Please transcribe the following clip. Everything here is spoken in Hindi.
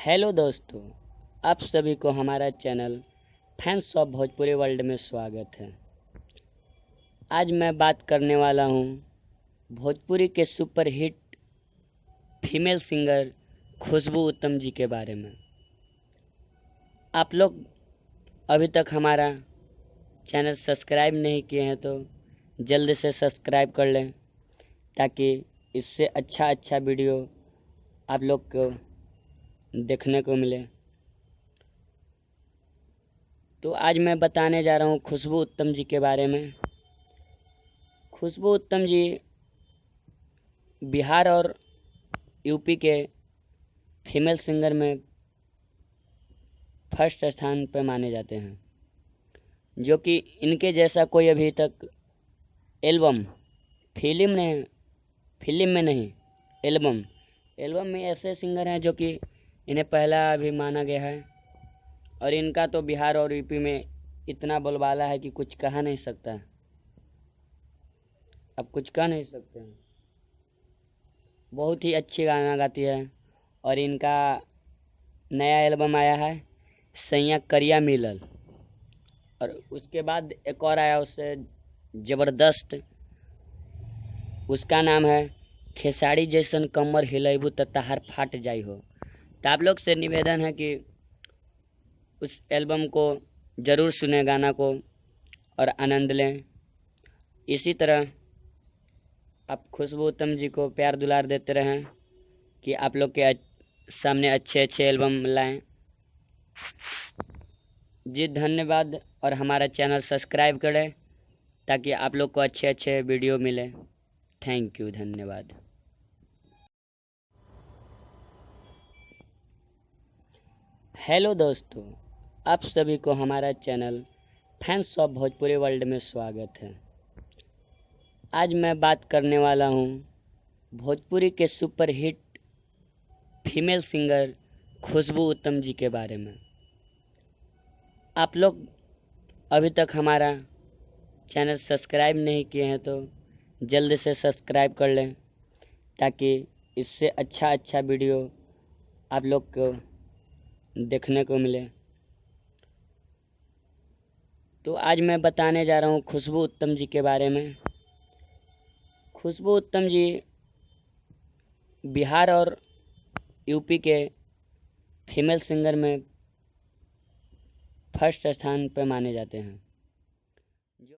हेलो दोस्तों, आप सभी को हमारा channel fans of Bhojpuri world में स्वागत है। आज मैं बात करने वाला हूँ भोजपुरी के सुपर हिट फीमेल सिंगर खुशबू उत्तम जी के बारे में। आप लोग अभी तक हमारा चैनल सब्सक्राइब नहीं किए हैं तो जल्दी से सब्सक्राइब कर लें, ताकि इससे अच्छा वीडियो आप लोग को देखने को मिले। तो आज मैं बताने जा रहा हूँ खुशबू उत्तम जी के बारे में। खुशबू उत्तम जी बिहार और यूपी के फीमेल सिंगर में फर्स्ट स्थान पर माने जाते हैं, जो कि इनके जैसा कोई अभी तक एल्बम फिल्म में नहीं, एल्बम में ऐसे सिंगर हैं जो कि इन्हें पहला अभी माना गया है। और इनका तो बिहार और यूपी में इतना बोलबाला है कि कुछ कहा नहीं सकता। अब कुछ कह नहीं सकते हैं। बहुत ही अच्छी गाना गाती है। और इनका नया एल्बम आया है सैया करिया मिलल, और उसके बाद एक और आया उससे ज़बरदस्त, उसका नाम है खेसारी जैसन कमर हिलैबू त तहार फाट जाई हो। तो आप लोग से निवेदन है कि उस एल्बम को ज़रूर सुने, गाना को, और आनंद लें। इसी तरह आप खुशबू उत्तम जी को प्यार दुलार देते रहें कि आप लोग के सामने अच्छे एल्बम लाएं। जी धन्यवाद, और हमारा चैनल सब्सक्राइब करें ताकि आप लोग को अच्छे वीडियो मिले। थैंक यू, धन्यवाद। हेलो दोस्तों, आप सभी को हमारा channel fans of Bhojpuri world में स्वागत है। आज मैं बात करने वाला हूँ भोजपुरी के सुपर हिट फीमेल सिंगर खुशबू उत्तम जी के बारे में। आप लोग अभी तक हमारा चैनल सब्सक्राइब नहीं किए हैं तो जल्दी से सब्सक्राइब कर लें, ताकि इससे अच्छा वीडियो आप लोग को देखने को मिले। तो आज मैं बताने जा रहा हूँ खुशबू उत्तम जी के बारे में। खुशबू उत्तम जी बिहार और यूपी के फीमेल सिंगर में फर्स्ट स्थान पर माने जाते हैं,